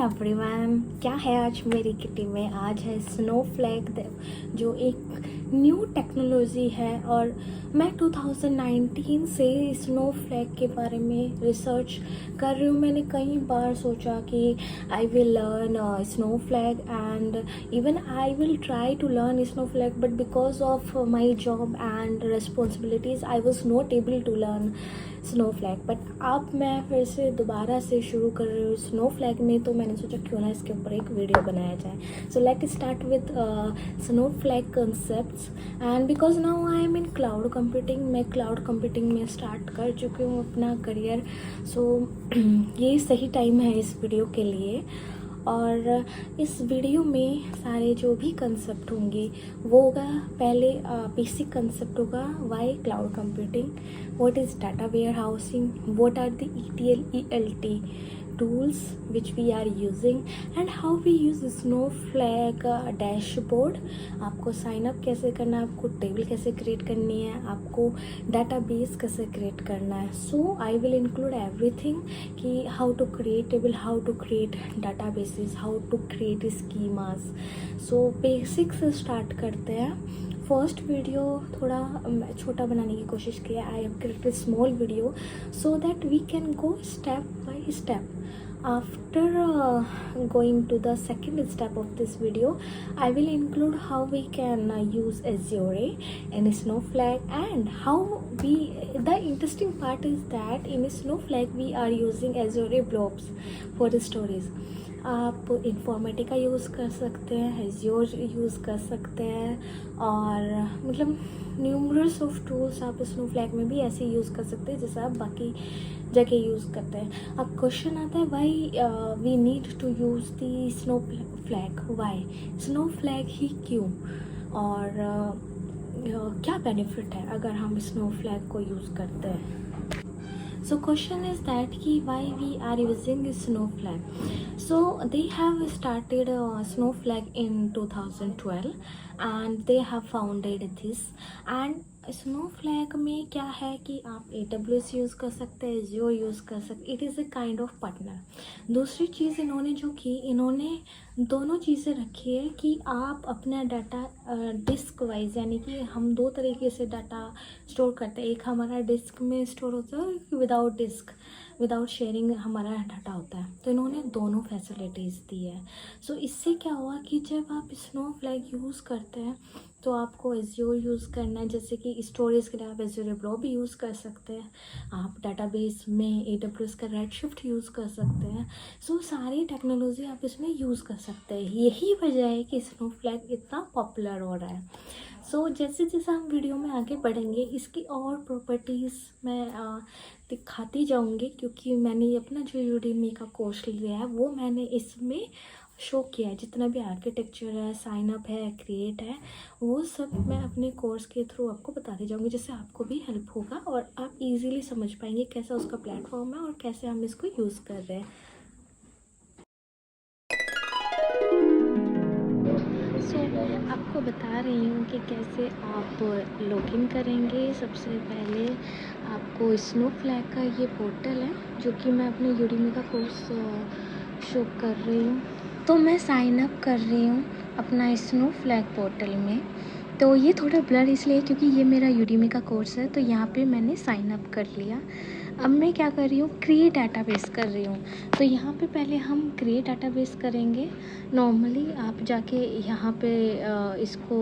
Everyone, क्या है आज मेरी किटी में। आज है स्नोफ्लैक जो एक न्यू टेक्नोलॉजी है और मैं 2019 से स्नोफ्लैक के बारे में रिसर्च कर रही हूँ। मैंने कई बार सोचा कि I will learn Snowflake and even I will try to learn Snowflake, but because of my job and responsibilities I was not able to learn Snowflake. But अब मैं फिर से दोबारा से शुरू कर रही हूँ स्नोफ्लैक में, तो मैंने सोचा क्यों ना इसके ऊपर एक वीडियो बनाया जाए। So let start with Snowflake concepts and because now I am in cloud computing. मैं क्लाउड कंप्यूटिंग में स्टार्ट कर चुकी हूँ अपना करियर। सो ये सही टाइम है इस वीडियो के लिए। और इस वीडियो में सारे जो भी कंसेप्ट होंगे वो होगा, पहले बेसिक कंसेप्ट होगा why cloud computing, what is data warehousing, what are the ETL ELT tools which we are using and how we use Snowflake dashboard। आपको साइन अप कैसे करना है, आपको टेबल कैसे क्रिएट करनी है, आपको डाटाबेस कैसे क्रिएट करना है। So I will include everything कि how to create table, how to create databases, how to create schemas. So basic से स्टार्ट करते हैं। फर्स्ट वीडियो थोड़ा छोटा बनाने की कोशिश की है। I have created small video so that we can go step by step. After going to the second step of this video, I will include how we can use Azure in Snowflake and how we, the interesting part is that in Snowflake we are using Azure blobs for the stories। आप Informatica use कर सकते हैं, azure use कर सकते हैं और मतलब numerous of tools आप स्नोफ्लैक में भी ऐसे यूज़ कर सकते हैं जैसे आप बाकी जगह यूज़ करते हैं। अब क्वेश्चन आता है why we need to use the Snowflake, why Snowflake ही क्यों, और क्या बेनिफिट है अगर हम स्नोफ्लैक को यूज़ करते हैं। So question is that ki why we are using Snowflake. So they have started Snowflake in 2012 and they have founded this। and स्नोफ्लैक में क्या है कि आप AWS यूज़ कर सकते हैं, Azure यूज़ कर सकते। It is a kind of partner. दूसरी चीज़ इन्होंने जो की, इन्होंने दोनों चीज़ें रखी है कि आप अपना डाटा डिस्क वाइज, यानी कि हम दो तरीके से डाटा स्टोर करते हैं। एक हमारा डिस्क में स्टोर होता है, विदाउट डिस्क, विदाउट शेयरिंग हमारा डाटा होता है। तो इन्होंने दोनों फैसिलिटीज़ दी है। सो इससे क्या हुआ कि जब आप स्नोफ्लैक यूज़ करते हैं तो आपको एज्योर यूज़ करना है, जैसे कि स्टोरेज के लिए आप एज्योर ब्लॉब भी यूज़ कर सकते हैं। आप डाटाबेस में AWS का रेडशिफ्ट यूज़ कर सकते हैं। सो सारी टेक्नोलॉजी आप इसमें यूज़ कर सकते हैं। यही वजह है कि स्नोफ्लैक इतना पॉपुलर हो रहा है। सो जैसे जैसे हम वीडियो में आगे बढ़ेंगे इसकी और प्रॉपर्टीज़ मैं दिखाती जाऊंगी, क्योंकि मैंने अपना जो यूडेमी का कोर्स लिया है वो मैंने इसमें शो किया है। जितना भी आर्किटेक्चर है, साइन अप है, क्रिएट है, वो सब मैं अपने कोर्स के थ्रू आपको बताती जाऊंगी, जिससे आपको भी हेल्प होगा और आप इजीली समझ पाएंगे कैसा उसका प्लेटफॉर्म है और कैसे हम इसको यूज़ कर रहे हैं। आपको बता रही हूँ कि कैसे आप लॉगिन करेंगे। सबसे पहले आपको स्नोफ्लैक का ये पोर्टल है जो कि मैं अपने यूडेमी का कोर्स शो कर रही हूँ। तो मैं साइन अप कर रही हूँ अपना स्नोफ्लैक पोर्टल में। तो ये थोड़ा ब्लर इसलिए क्योंकि ये मेरा यूडेमी का कोर्स है, तो यहाँ पे मैंने साइन अप कर लिया। अब मैं क्या कर रही हूँ, क्रिएट डाटाबेस कर रही हूँ। तो यहाँ पे पहले हम क्रिएट डाटाबेस करेंगे। नॉर्मली आप जाके यहाँ पे इसको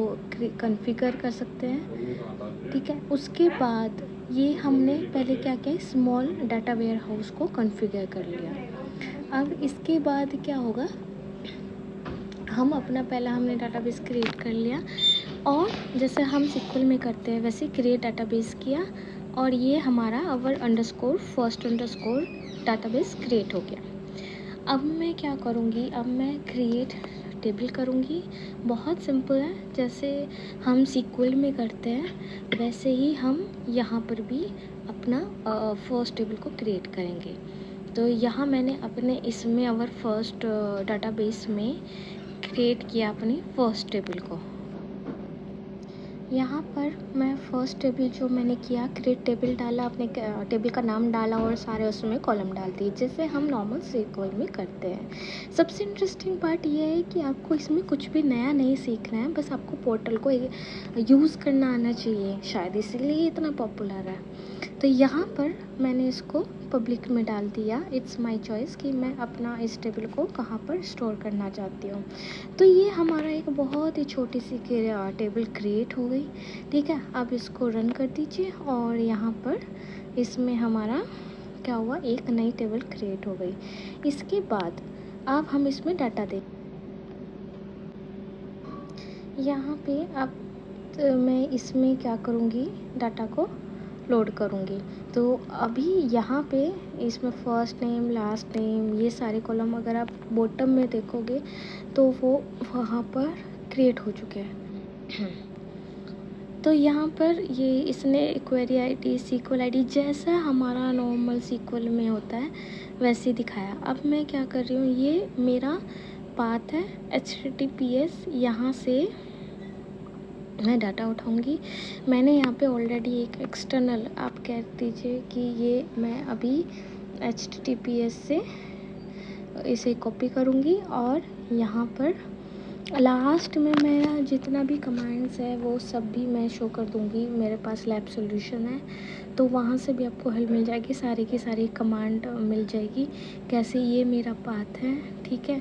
कॉन्फ़िगर कर सकते हैं, ठीक है। उसके बाद ये हमने पहले क्या किया, स्मॉल डाटा वेयर हाउस को कॉन्फ़िगर कर लिया। अब इसके बाद क्या होगा, हम अपना पहला हमने डाटाबेस क्रिएट कर लिया और जैसे हम SQL में करते हैं वैसे क्रिएट डाटाबेस किया और ये हमारा फर्स्ट अंडरस्कोर डाटाबेस क्रिएट हो गया। अब मैं क्या करूँगी, अब मैं क्रिएट टेबल करूँगी। बहुत सिंपल है, जैसे हम SQL में करते हैं वैसे ही हम यहाँ पर भी अपना फर्स्ट टेबल को क्रिएट करेंगे। तो यहाँ मैंने अपने इसमें और फर्स्ट डाटाबेस में क्रिएट किया अपनी फर्स्ट टेबल को। यहाँ पर मैं फर्स्ट टेबल जो मैंने किया, क्रिएट टेबल डाला, अपने टेबल का नाम डाला और सारे उसमें कॉलम डाल दिए, जैसे हम नॉर्मल SQL में करते हैं। सबसे इंटरेस्टिंग पार्ट ये है कि आपको इसमें कुछ भी नया नहीं सीखना है, बस आपको पोर्टल को यूज़ करना आना चाहिए, शायद इसीलिए ये इतना पॉपुलर है। तो यहाँ पर मैंने इसको पब्लिक में डाल दिया, इट्स माय चॉइस कि मैं अपना इस टेबल को कहाँ पर स्टोर करना चाहती हूँ। तो ये हमारा एक बहुत ही छोटी सी टेबल क्रिएट हो गई। ठीक है, अब इसको रन कर दीजिए और यहाँ पर इसमें हमारा क्या हुआ, एक नई टेबल क्रिएट हो गई। इसके बाद अब हम इसमें डाटा दें। यहाँ पे अब मैं इसमें क्या करूँगी, डाटा को लोड करूँगी। तो अभी यहाँ पे इसमें फर्स्ट नेम, लास्ट नेम, ये सारे कॉलम अगर आप बॉटम में देखोगे तो वो वहाँ पर क्रिएट हो चुके हैं। तो यहाँ पर ये इसने क्वेरी आईडी, SQL आईडी जैसा हमारा नॉर्मल SQL में होता है वैसे ही दिखाया। अब मैं क्या कर रही हूँ, ये मेरा पाथ है HTTPS, यहाँ से मैं डाटा उठाऊंगी। मैंने यहाँ पे ऑलरेडी एक एक्सटर्नल, आप कह दीजिए कि ये मैं अभी HTTPS से इसे कॉपी करूँगी और यहाँ पर लास्ट में मेरा जितना भी कमांड्स है वो सब भी मैं शो कर दूँगी। मेरे पास लैब सॉल्यूशन है तो वहाँ से भी आपको हेल्प मिल जाएगी, सारी की सारी कमांड मिल जाएगी कैसे। ये मेरा पाथ है, ठीक है,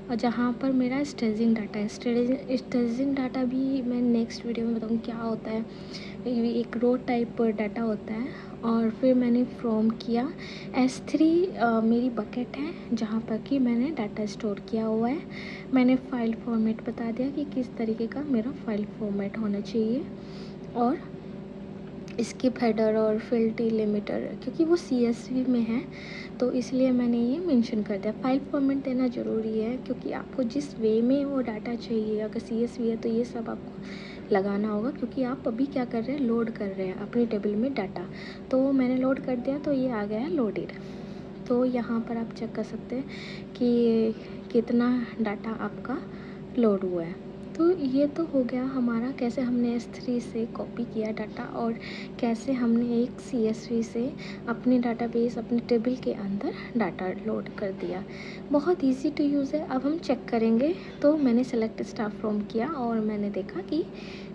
और जहाँ पर मेरा स्टेजिंग डाटा है, स्टेजिंग डाटा भी मैं नेक्स्ट वीडियो में बताऊँ क्या होता है। ये एक रो टाइप डाटा होता है। और फिर मैंने फ्रॉम किया S3, मेरी बकेट है जहाँ पर कि मैंने डाटा स्टोर किया हुआ है। मैंने फ़ाइल फॉर्मेट बता दिया कि किस तरीके का मेरा फ़ाइल फॉर्मेट होना चाहिए, और स्किप हेडर और फील्ड डिलिमिटर क्योंकि वो CSV में है तो इसलिए मैंने ये मेंशन कर दिया। फाइल फॉर्मेट देना ज़रूरी है क्योंकि आपको जिस वे में वो डाटा चाहिए, अगर CSV है तो ये सब आपको लगाना होगा क्योंकि आप अभी क्या कर रहे हैं, लोड कर रहे हैं अपनी टेबल में डाटा। तो मैंने लोड कर दिया तो ये आ गया है लोडेड। तो यहाँ पर आप चेक कर सकते हैं कि कितना डाटा आपका लोड हुआ है। तो ये तो हो गया हमारा कैसे हमने S3 से कॉपी किया डाटा और कैसे हमने एक CSV से अपने डाटाबेस, अपने टेबल के अंदर डाटा लोड कर दिया। बहुत इजी टू यूज़ है। अब हम चेक करेंगे। तो मैंने सेलेक्ट स्टार फ्रॉम किया और मैंने देखा कि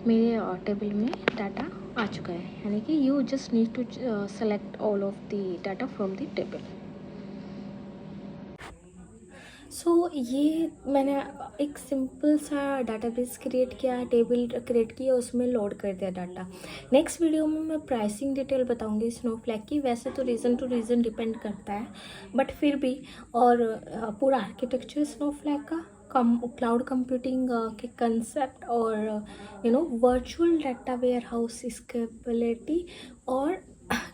मेरे टेबल में डाटा आ चुका है, यानी कि you just need to select all of the data from the table. So ये मैंने एक सिंपल सा डाटाबेस क्रिएट किया, टेबल क्रिएट किया, उसमें लोड कर दिया डाटा। नेक्स्ट वीडियो में मैं प्राइसिंग डिटेल बताऊंगी स्नोफ्लैक की। वैसे तो रीज़न टू रीज़न डिपेंड करता है बट फिर भी, और पूरा आर्किटेक्चर स्नोफ्लैक का, क्लाउड कंप्यूटिंग के कंसेप्ट और virtual data warehouse scalability और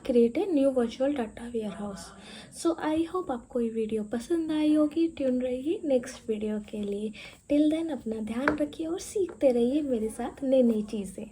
create a new virtual data warehouse. So I hope आपको ये वीडियो पसंद आई होगी। ट्यून रहिए नेक्स्ट वीडियो के लिए। टिल देन अपना ध्यान रखिए और सीखते रहिए मेरे साथ नई नई चीज़ें।